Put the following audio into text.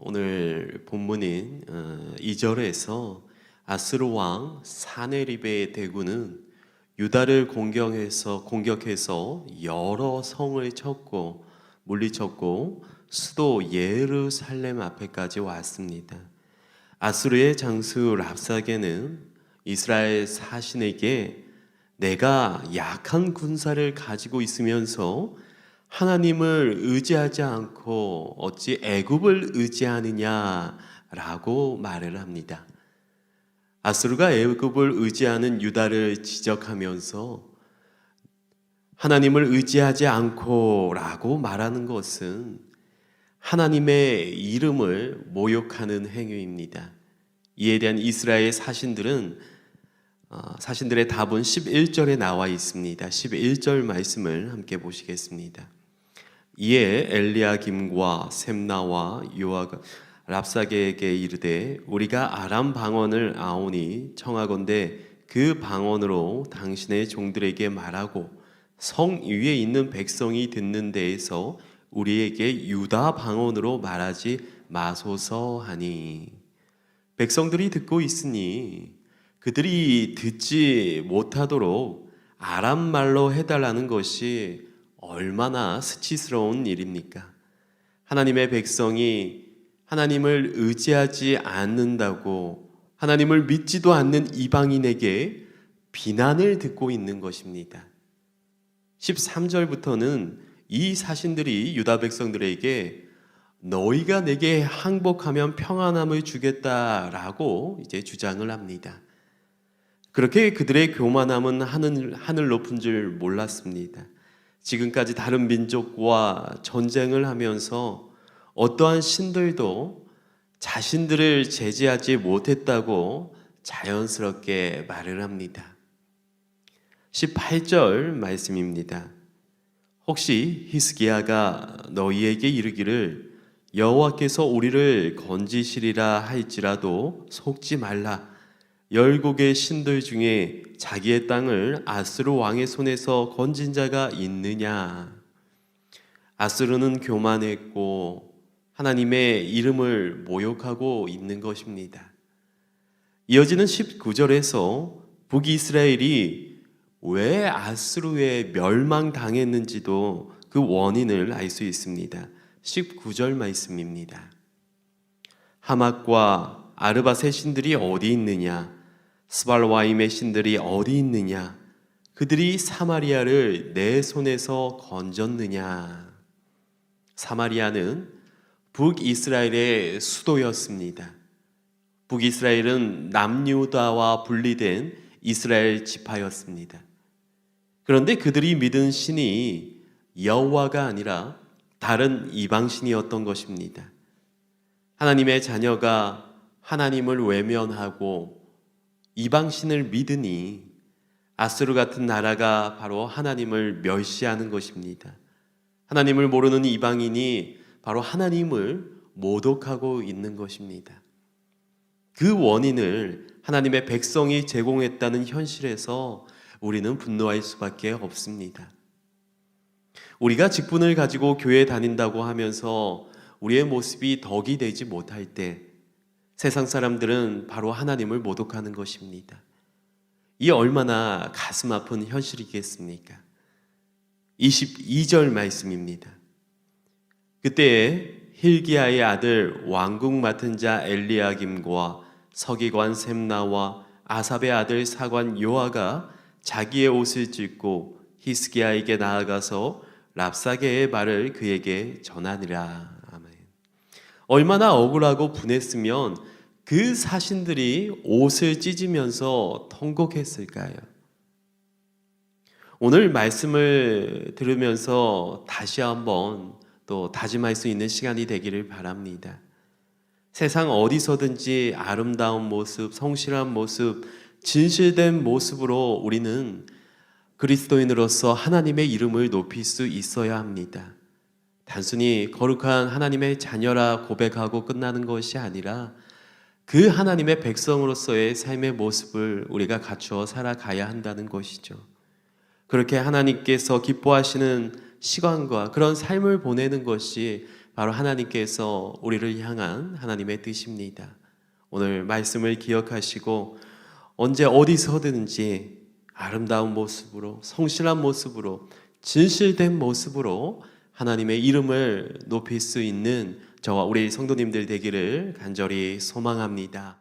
오늘 본문인 2절에서 아스르 왕 사네립의 대군은 유다를 공격해서 여러 성을 쳤고 물리쳤고 수도 예루살렘 앞에까지 왔습니다. 아수르의 장수 랍사게는 이스라엘 사신에게 내가 약한 군사를 가지고 있으면서 하나님을 의지하지 않고 어찌 애굽을 의지하느냐라고 말을 합니다. 아수르가 애굽을 의지하는 유다를 지적하면서 하나님을 의지하지 않고라고 말하는 것은 하나님의 이름을 모욕하는 행위입니다. 이에 대한 이스라엘 사신들의 답은 11절에 나와 있습니다. 11절 말씀을 함께 보시겠습니다. 이에 엘리야김과 셈나와 요아가 랍사게에게 이르되 우리가 아람 방언을 아오니 청하건대 그 방언으로 당신의 종들에게 말하고 성 위에 있는 백성이 듣는 데에서 우리에게 유다 방언으로 말하지 마소서 하니, 백성들이 듣고 있으니 그들이 듣지 못하도록 아람 말로 해달라는 것이 얼마나 수치스러운 일입니까? 하나님의 백성이 하나님을 의지하지 않는다고 하나님을 믿지도 않는 이방인에게 비난을 듣고 있는 것입니다. 13절부터는 이 사신들이 유다 백성들에게 너희가 내게 항복하면 평안함을 주겠다라고 이제 주장을 합니다. 그렇게 그들의 교만함은 하늘 높은 줄 몰랐습니다. 지금까지 다른 민족과 전쟁을 하면서 어떠한 신들도 자신들을 제지하지 못했다고 자연스럽게 말을 합니다. 18절 말씀입니다. 혹시 히스기야가 너희에게 이르기를 여호와께서 우리를 건지시리라 할지라도 속지 말라. 열국의 신들 중에 자기의 땅을 아스르 왕의 손에서 건진 자가 있느냐? 아스르는 교만했고 하나님의 이름을 모욕하고 있는 것입니다. 이어지는 19절에서 북이스라엘이 왜 아스르에 멸망당했는지도 그 원인을 알 수 있습니다. 19절 말씀입니다. 하맛과 아르밧의 신들이 어디 있느냐? 스발와임의 신들이 어디 있느냐? 그들이 사마리아를 내 손에서 건졌느냐? 사마리아는 북이스라엘의 수도였습니다. 북이스라엘은 남유다와 분리된 이스라엘 지파였습니다. 그런데 그들이 믿은 신이 여호와가 아니라 다른 이방신이었던 것입니다. 하나님의 자녀가 하나님을 외면하고 이방신을 믿으니 아스루 같은 나라가 바로 하나님을 멸시하는 것입니다. 하나님을 모르는 이방인이 바로 하나님을 모독하고 있는 것입니다. 그 원인을 하나님의 백성이 제공했다는 현실에서 우리는 분노할 수밖에 없습니다. 우리가 직분을 가지고 교회에 다닌다고 하면서 우리의 모습이 덕이 되지 못할 때 세상 사람들은 바로 하나님을 모독하는 것입니다. 이 얼마나 가슴 아픈 현실이겠습니까? 22절 말씀입니다. 그때에 힐기야의 아들 왕궁 맡은 자 엘리야김과 서기관 셈나와 아삽의 아들 사관 요아가 자기의 옷을 찢고 히스기야에게 나아가서 랍사게의 말을 그에게 전하니라. 아멘. 얼마나 억울하고 분했으면 그 사신들이 옷을 찢으면서 통곡했을까요? 오늘 말씀을 들으면서 다시 한번 또 다짐할 수 있는 시간이 되기를 바랍니다. 세상 어디서든지 아름다운 모습, 성실한 모습, 진실된 모습으로 우리는 그리스도인으로서 하나님의 이름을 높일 수 있어야 합니다. 단순히 거룩한 하나님의 자녀라 고백하고 끝나는 것이 아니라 그 하나님의 백성으로서의 삶의 모습을 우리가 갖추어 살아가야 한다는 것이죠. 그렇게 하나님께서 기뻐하시는 시간과 그런 삶을 보내는 것이 바로 하나님께서 우리를 향한 하나님의 뜻입니다. 오늘 말씀을 기억하시고 언제 어디서든지 아름다운 모습으로, 성실한 모습으로, 진실된 모습으로 하나님의 이름을 높일 수 있는 저와 우리 성도님들 되기를 간절히 소망합니다.